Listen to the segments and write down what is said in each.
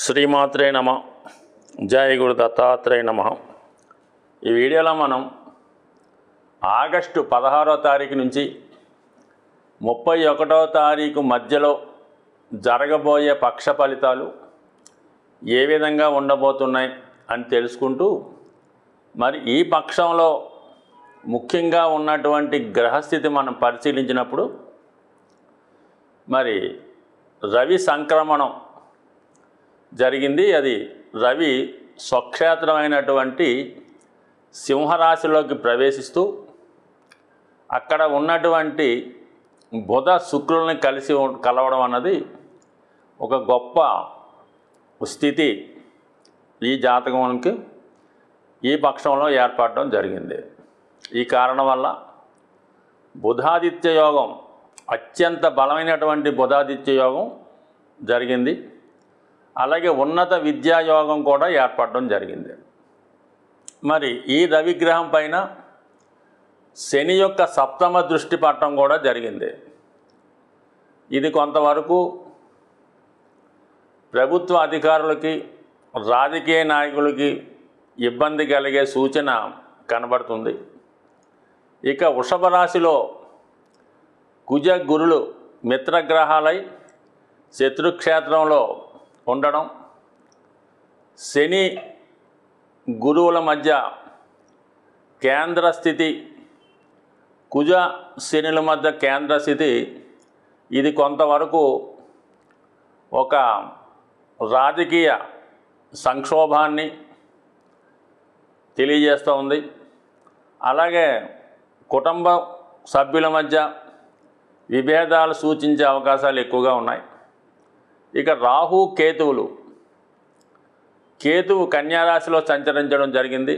శ్రీమాత్రే నమ. జయ గురు దత్తాత్రేయ నమ. ఈ వీడియోలో మనం ఆగస్టు 16వ తారీఖు నుంచి 31వ తారీఖు మధ్యలో జరగబోయే పక్ష ఫలితాలు ఏ విధంగా ఉండబోతున్నాయి అని తెలుసుకుంటూ, మరి ఈ పక్షంలో ముఖ్యంగా ఉన్నటువంటి గ్రహస్థితి మనం పరిశీలించినప్పుడు మరి రవి సంక్రమణం జరిగింది. అది రవి స్వక్షేత్రమైనటువంటి సింహరాశిలోకి ప్రవేశిస్తూ అక్కడ ఉన్నటువంటి బుధ శుక్రుల్ని కలవడం అన్నది ఒక గొప్ప స్థితి ఈ జాతకానికి ఈ పక్షంలో ఏర్పడడం జరిగింది. ఈ కారణం వల్ల బుధాదిత్య యోగం, అత్యంత బలమైనటువంటి బుధాదిత్య యోగం జరిగింది. అలాగే ఉన్నత విద్యాయోగం కూడా ఏర్పడడం జరిగింది. మరి ఈ రవిగ్రహం పైన శని యొక్క సప్తమ దృష్టి పడటం కూడా జరిగింది. ఇది కొంతవరకు ప్రభుత్వ అధికారులకి, రాజకీయ నాయకులకి ఇబ్బంది కలిగే సూచన కనబడుతుంది. ఇక వృషభ రాశిలో కుజ గురులు మిత్రగ్రహాలై శత్రుక్షేత్రంలో ఉండడం, శని గురువుల మధ్య కేంద్ర స్థితి, కుజ శనుల మధ్య కేంద్ర స్థితి, ఇది కొంతవరకు ఒక రాజకీయ సంక్షోభాన్ని తెలియజేస్తూ ఉంది. అలాగే కుటుంబ సభ్యుల మధ్య విభేదాలు సూచించే అవకాశాలు ఎక్కువగా ఉన్నాయి. ఇక రాహు కేతువులు, కేతువు కన్యారాశిలో సంచరించడం జరిగింది.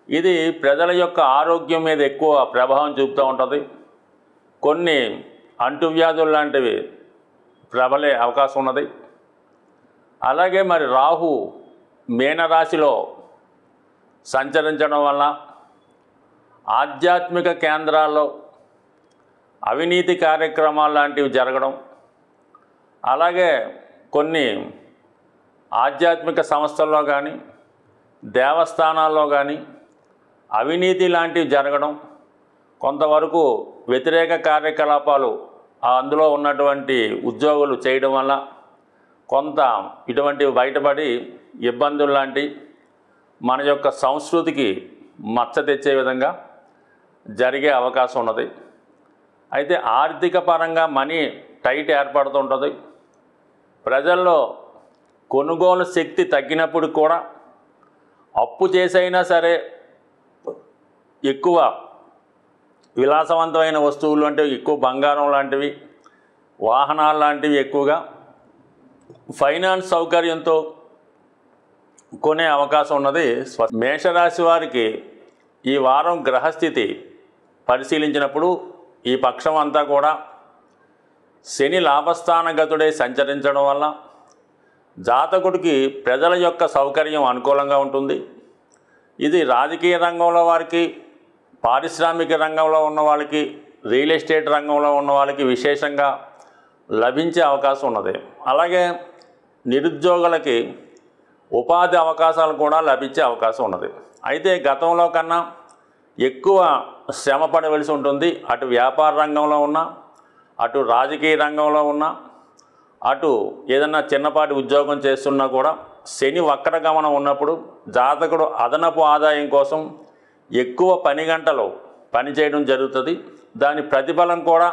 ఇది ప్రజల యొక్క ఆరోగ్యం మీద ఎక్కువ ప్రభావం చూపుతూ ఉంటుంది. కొన్ని అంటువ్యాధులు లాంటివి ప్రబలే అవకాశం ఉన్నది. అలాగే మరి రాహు మీనరాశిలో సంచరించడం వల్ల ఆధ్యాత్మిక కేంద్రాల్లో అవినీతి కార్యక్రమాలు లాంటివి జరగడం, అలాగే కొన్ని ఆధ్యాత్మిక సంస్థల్లో కానీ దేవస్థానాల్లో కానీ అవినీతి లాంటివి జరగడం, కొంతవరకు వ్యతిరేక కార్యకలాపాలు అందులో ఉన్నటువంటి ఉద్యోగులు చేయడం వల్ల కొంత ఇటువంటివి బయటపడి ఇబ్బందులు లాంటి మన యొక్క సంస్కృతికి మచ్చ తెచ్చే విధంగా జరిగే అవకాశం ఉన్నది. అయితే ఆర్థిక పరంగా మనీ టైట్ ఏర్పడుతుంటుంది. ప్రజల్లో కొనుగోలు శక్తి తగ్గినప్పుడు కూడా అప్పు చేసైనా సరే ఎక్కువ విలాసవంతమైన వస్తువులు అంటే ఎక్కువ బంగారం లాంటివి, వాహనాలు లాంటివి ఎక్కువగా ఫైనాన్స్ సౌకర్యంతో కొనే అవకాశం ఉన్నది. మేషరాశి వారికి ఈ వారం గ్రహస్థితి పరిశీలించినప్పుడు ఈ పక్షం అంతా కూడా శని లాభస్థానగతుడై సంచరించడం వల్ల జాతకుడికి ప్రజల యొక్క సౌకర్యం అనుకూలంగా ఉంటుంది. ఇది రాజకీయ రంగంలో వారికి, పారిశ్రామిక రంగంలో ఉన్న వాళ్ళకి, రియల్ ఎస్టేట్ రంగంలో ఉన్న వాళ్ళకి విశేషంగా లభించే అవకాశం ఉన్నది. అలాగే నిరుద్యోగులకి ఉపాధి అవకాశాలు కూడా లభించే అవకాశం ఉన్నది. అయితే గతంలో కన్నా ఎక్కువ శ్రమ పడవలసి ఉంటుంది. అటు వ్యాపార రంగంలో ఉన్నా, అటు రాజకీయ రంగంలో ఉన్నా, అటు ఏదన్నా చిన్నపాటి ఉద్యోగం చేస్తున్నా కూడా శని వక్రగమనం ఉన్నప్పుడు జాతకుడు అదనపు ఆదాయం కోసం ఎక్కువ పని గంటలు పనిచేయడం జరుగుతుంది. దాని ప్రతిఫలం కూడా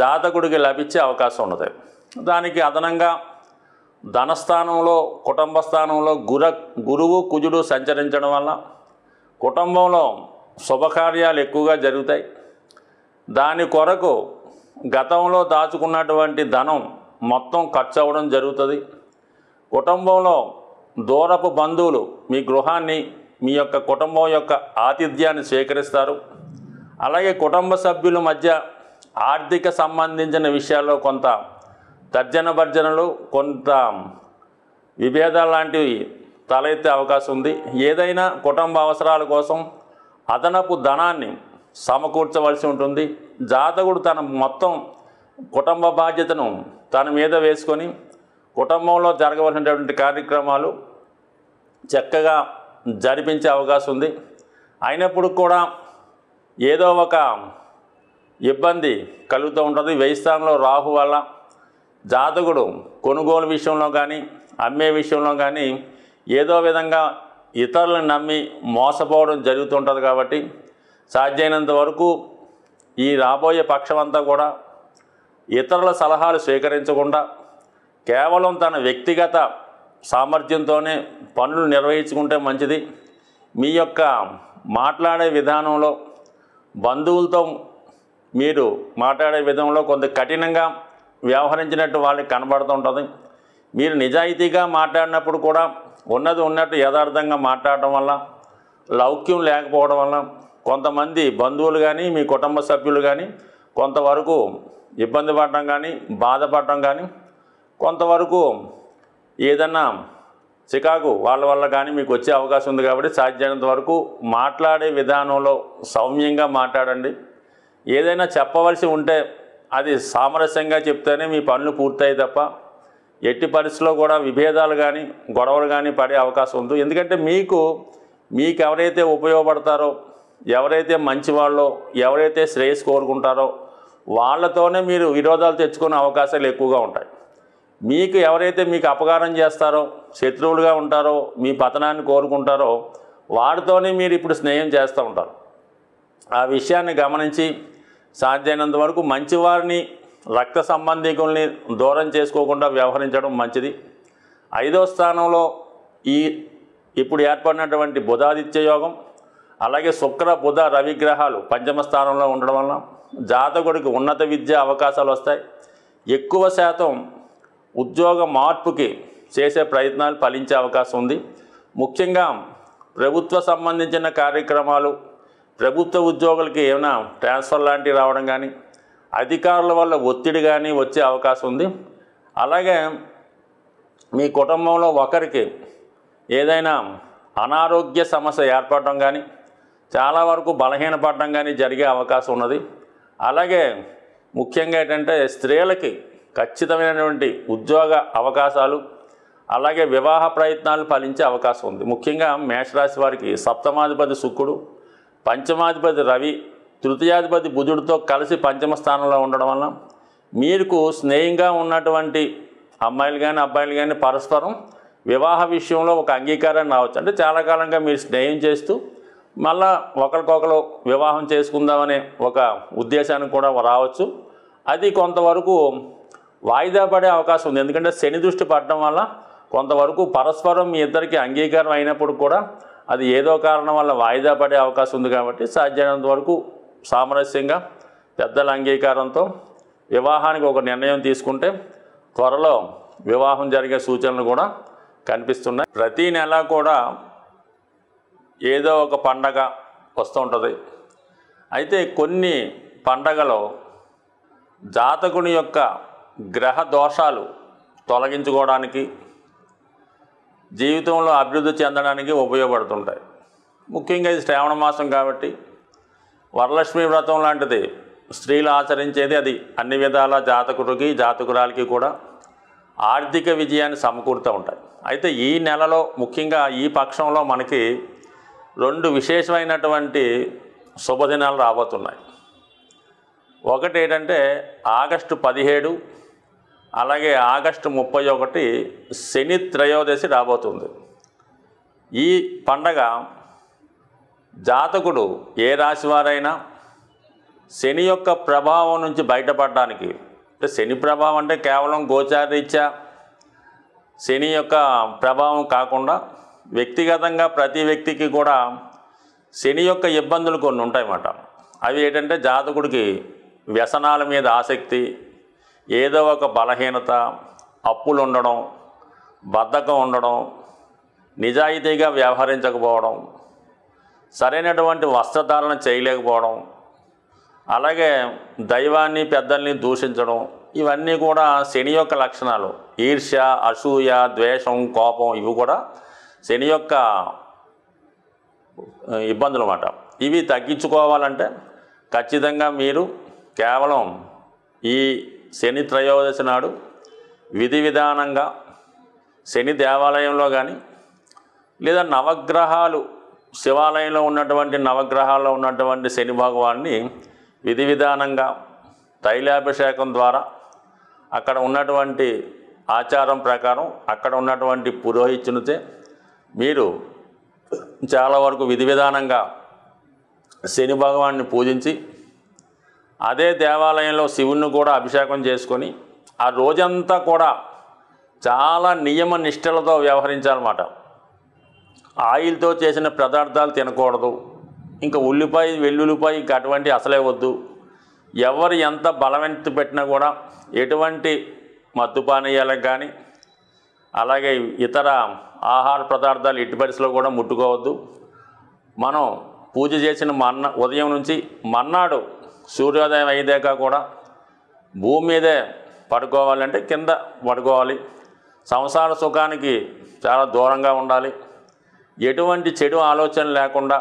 జాతకుడికి లభించే అవకాశం ఉన్నది. దానికి అదనంగా ధనస్థానంలో, కుటుంబ స్థానంలో గురువు కుజుడు సంచరించడం వల్ల కుటుంబంలో శుభకార్యాలు ఎక్కువగా జరుగుతాయి. దాని కొరకు గతంలో దాచుకున్నటువంటి ధనం మొత్తం ఖర్చు అవ్వడం జరుగుతుంది. కుటుంబంలో దూరపు బంధువులు మీ గృహాన్ని, మీ యొక్క కుటుంబం యొక్క ఆతిథ్యాన్ని స్వీకరిస్తారు. అలాగే కుటుంబ సభ్యుల మధ్య ఆర్థిక సంబంధించిన విషయాల్లో కొంత తర్జన భర్జనలు, కొంత విభేదాలు లాంటివి తలెత్తే అవకాశం ఉంది. ఏదైనా కుటుంబ అవసరాల కోసం అదనపు ధనాన్ని సమకూర్చవలసి ఉంటుంది. జాతకుడు తన మొత్తం కుటుంబ బాధ్యతను తన మీద వేసుకొని కుటుంబంలో జరగవలసినటువంటి కార్యక్రమాలు చక్కగా జరిపించే అవకాశం ఉంది. అయినప్పుడు కూడా ఏదో ఒక ఇబ్బంది కలుగుతూ ఉంటుంది. వ్యయ స్థానంలో రాహు వల్ల జాతకుడు కొనుగోలు విషయంలో కానీ అమ్మే విషయంలో కానీ ఏదో విధంగా ఇతరులను నమ్మి మోసపోవడం జరుగుతుంటుంది. కాబట్టి సాధ్యమైనంత వరకు ఈ రాబోయే పక్షమంతా కూడా ఇతరుల సలహాలు స్వీకరించకుండా కేవలం తన వ్యక్తిగత సామర్థ్యంతోనే పనులు నిర్వహించుకుంటే మంచిది. మీ యొక్క మాట్లాడే విధానంలో బంధువులతో మీరు మాట్లాడే విధంలో కొంత కఠినంగా వ్యవహరించినట్టు వాళ్ళకి కనబడుతుంటుంది. మీరు నిజాయితీగా మాట్లాడినప్పుడు కూడా ఉన్నది ఉన్నట్టు యథార్థంగా మాట్లాడటం వల్ల లౌక్యం లేకపోవడం వల్ల కొంతమంది బంధువులు కానీ మీ కుటుంబ సభ్యులు కానీ కొంతవరకు ఇబ్బంది పడటం కానీ బాధపడటం కానీ కొంతవరకు ఏదన్నా చికాకు వాళ్ళ వల్ల కానీ మీకు వచ్చే అవకాశం ఉంది. కాబట్టి సాధ్యమైనంత వరకు మాట్లాడే విధానంలో సౌమ్యంగా మాట్లాడండి. ఏదైనా చెప్పవలసి ఉంటే అది సామరస్యంగా చెప్తేనే మీ పనులు పూర్తయి తప్ప ఎట్టి పరిస్థితుల్లో కూడా విభేదాలు కానీ గొడవలు కానీ పడే అవకాశం ఉంది. ఎందుకంటే మీకు ఎవరైతే ఉపయోగపడతారో, ఎవరైతే మంచివాళ్ళో, ఎవరైతే శ్రేయస్సు కోరుకుంటారో వాళ్ళతోనే మీరు విరోధాలు తెచ్చుకునే అవకాశాలు ఎక్కువగా ఉంటాయి. మీకు ఎవరైతే మీకు అపకారం చేస్తారో, శత్రువులుగా ఉంటారో, మీ పతనాన్ని కోరుకుంటారో వారితోనే మీరు ఇప్పుడు స్నేహం చేస్తూ ఉంటారు. ఆ విషయాన్ని గమనించి సాధ్యమైనంత వరకు మంచివారిని, రక్త సంబంధికుల్ని దూరం చేసుకోకుండా వ్యవహరించడం మంచిది. 5వ స్థానంలో ఇప్పుడు ఏర్పడినటువంటి బుధాదిత్య యోగం, అలాగే శుక్ర బుధ రవి గ్రహాలు పంచమ స్థానంలో ఉండడం వల్ల జాతకుడికి ఉన్నత విద్య అవకాశాలు వస్తాయి. ఎక్కువ శాతం ఉద్యోగ మార్పుకి చేసే ప్రయత్నాలు ఫలించే అవకాశం ఉంది. ముఖ్యంగా ప్రభుత్వ సంబంధించిన కార్యక్రమాలు, ప్రభుత్వ ఉద్యోగులకి ఏమైనా ట్రాన్స్ఫర్ లాంటివి రావడం కానీ, అధికారుల వల్ల ఒత్తిడి కానీ వచ్చే అవకాశం ఉంది. అలాగే మీ కుటుంబంలో ఒకరికి ఏదైనా అనారోగ్య సమస్య ఏర్పడటం కానీ, చాలా వరకు బలహీనపడడం కానీ జరిగే అవకాశం ఉన్నది. అలాగే ముఖ్యంగా ఏంటంటే స్త్రీలకి ఖచ్చితమైనటువంటి ఉద్యోగ అవకాశాలు, అలాగే వివాహ ప్రయత్నాలు ఫలించే అవకాశం ఉంది. ముఖ్యంగా మేషరాశి వారికి సప్తమాధిపతి శుక్రుడు, పంచమాధిపతి రవి, తృతీయాధిపతి బుధుడితో కలిసి పంచమ స్థానంలో ఉండడం వల్ల మీకు స్నేహంగా ఉన్నటువంటి అమ్మాయిలు కానీ అబ్బాయిలు కానీ పరస్పరం వివాహ విషయంలో ఒక అంగీకారాన్ని రావచ్చు. అంటే చాలా కాలంగా మీరు స్నేహం చేస్తూ మళ్ళా ఒకరికొకరు వివాహం చేసుకుందామనే ఒక ఉద్దేశానికి కూడా రావచ్చు. అది కొంతవరకు వాయిదా పడే అవకాశం ఉంది. ఎందుకంటే శని దృష్టి పడడం వల్ల కొంతవరకు పరస్పరం మీ ఇద్దరికి అంగీకారం అయినప్పుడు కూడా అది ఏదో కారణం వల్ల వాయిదా పడే అవకాశం ఉంది. కాబట్టి సాధ్యమైనంత వరకు సామరస్యంగా పెద్దల అంగీకారంతో వివాహానికి ఒక నిర్ణయం తీసుకుంటే త్వరలో వివాహం జరిగే సూచనలు కూడా కనిపిస్తున్నాయి. ప్రతి నెల కూడా ఏదో ఒక పండగ వస్తూ ఉంటుంది. అయితే కొన్ని పండగలో జాతకుని యొక్క గ్రహ దోషాలు తొలగించుకోవడానికి, జీవితంలో అభివృద్ధి చెందడానికి ఉపయోగపడుతుంటాయి. ముఖ్యంగా ఇది శ్రావణ మాసం కాబట్టి వరలక్ష్మి వ్రతం లాంటిది స్త్రీలు ఆచరించేది. అది అన్ని విధాల జాతకుడికి జాతకురాలకి కూడా ఆర్థిక విజయాన్ని సమకూరుతూ ఉంటాయి. అయితే ఈ నెలలో ముఖ్యంగా ఈ పక్షంలో మనకి 2 విశేషమైనటువంటి శుభదినాలు రాబోతున్నాయి. ఒకటి ఏంటంటే ఆగస్టు 17, అలాగే ఆగస్టు 31 శని త్రయోదశి రాబోతుంది. ఈ పండగ జాతకుడు ఏ రాశి వారైనా శని యొక్క ప్రభావం నుంచి బయటపడడానికి, అంటే శని ప్రభావం అంటే కేవలం గోచారరీత్యా శని యొక్క ప్రభావం కాకుండా వ్యక్తిగతంగా ప్రతి వ్యక్తికి కూడా శని యొక్క ఇబ్బందులు కొన్ని ఉంటాయన్నమాట. అవి ఏంటంటే జాతకుడికి వ్యసనాల మీద ఆసక్తి, ఏదో ఒక బలహీనత, అప్పులు ఉండడం, బద్ధకం ఉండడం, నిజాయితీగా వ్యవహరించకపోవడం, సరైనటువంటి వస్త్రధారణ చేయలేకపోవడం, అలాగే దైవాన్ని పెద్దల్ని దూషించడం, ఇవన్నీ కూడా శని యొక్క లక్షణాలు. ఈర్ష్య, అసూయ, ద్వేషం, కోపం ఇవి కూడా శని యొక్క ఇబ్బందులు అన్నమాట. ఇవి తగ్గించుకోవాలంటే ఖచ్చితంగా మీరు కేవలం ఈ శని త్రయోదశి నాడు విధి విధానంగా శని దేవాలయంలో కానీ లేదా నవగ్రహాలు శివాలయంలో ఉన్నటువంటి నవగ్రహాల్లో ఉన్నటువంటి శని భగవాన్ని విధి విధానంగా తైలాభిషేకం ద్వారా అక్కడ ఉన్నటువంటి ఆచారం ప్రకారం అక్కడ ఉన్నటువంటి పురోహితునితే మీరు చాలా వరకు విధి విధానంగా శని భగవాన్ని పూజించి అదే దేవాలయంలో శివుణ్ణి కూడా అభిషేకం చేసుకొని ఆ రోజంతా కూడా చాలా నియమ నిష్టలతో వ్యవహరించాలన్నమాట. ఆయిల్తో చేసిన పదార్థాలు తినకూడదు, ఇంకా ఉల్లిపాయ వెల్లుల్లిపాయ ఇంకా అటువంటి అసలే వద్దు. ఎవరు ఎంత బలవంతి పెట్టినా కూడా ఎటువంటి మత్తు పానీయాలకు కానీ అలాగే ఇతర ఆహార పదార్థాలు ఎట్టి పరిస్థితుల్లో కూడా ముట్టుకోవద్దు. మనం పూజ చేసిన ఉదయం నుంచి మర్నాడు సూర్యోదయం అయ్యేదాకా కూడా భూమి మీదే పడుకోవాలంటే కింద పడుకోవాలి. సంసార సుఖానికి చాలా దూరంగా ఉండాలి. ఎటువంటి చెడు ఆలోచన లేకుండా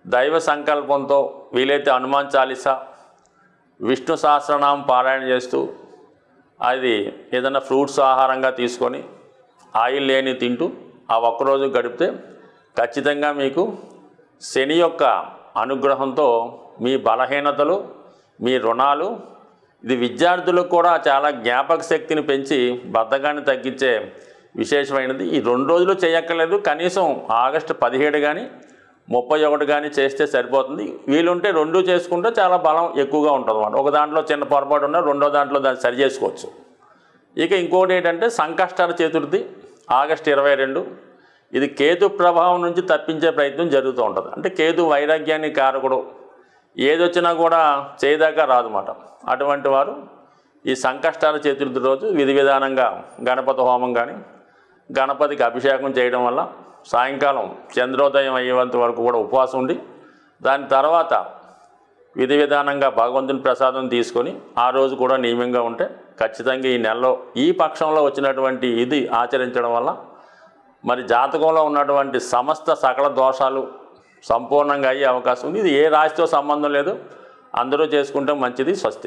దైవ సంకల్పంతో వీలైతే హనుమాన్ చాలీసా విష్ణు సహస్రనామం పారాయణ చేస్తూ అది ఏదైనా ఫ్రూట్స్ ఆహారంగా తీసుకొని ఆయిల్ లేని తింటూ ఆ ఒక్కరోజు గడిపితే ఖచ్చితంగా మీకు శని యొక్క అనుగ్రహంతో మీ బలహీనతలు మీ రుణాలు ఇది విద్యార్థులకు కూడా చాలా జ్ఞాపక శక్తిని పెంచి బద్ధకాన్ని తగ్గించే విశేషమైనది. ఈ 2 రోజులు చేయక్కర్లేదు, కనీసం ఆగస్టు 17 కానీ 31 కానీ చేస్తే సరిపోతుంది. వీలుంటే 2 చేసుకుంటే చాలా బలం ఎక్కువగా ఉంటుంది అన్నమాట. ఒక దాంట్లో చిన్న పొరపాటు ఉన్నా రెండో దాంట్లో దాన్ని సరి చేసుకోవచ్చు. ఇక ఇంకోటి ఏంటంటే సంకష్టహర చతుర్థి ఆగస్టు 22. ఇది కేతు ప్రభావం నుంచి తప్పించే ప్రయత్నం జరుగుతూ ఉంటుంది. అంటే కేతు వైరాగ్యాన్ని కారకుడు, ఏదొచ్చినా కూడా చేయదాకా రాదన్నమాట. అటువంటి వారు ఈ సంకష్టహర చతుర్థి రోజు విధి విధానంగా గణపతి హోమం కానీ గణపతికి అభిషేకం చేయడం వల్ల సాయంకాలం చంద్రోదయం అయ్యేంత వరకు కూడా ఉపవాసం ఉండి దాని తర్వాత విధి విధానంగా భగవంతుని ప్రసాదం తీసుకొని ఆ రోజు కూడా నియమంగా ఉంటే ఖచ్చితంగా ఈ నెలలో ఈ పక్షంలో వచ్చినటువంటి ఇది ఆచరించడం వల్ల మరి జాతకంలో ఉన్నటువంటి సమస్త సకల దోషాలు సంపూర్ణంగా అయ్యే అవకాశం ఉంది. ఇది ఏ రాశితో సంబంధం లేదు, అందరూ చేసుకుంటే మంచిది. స్వస్తి.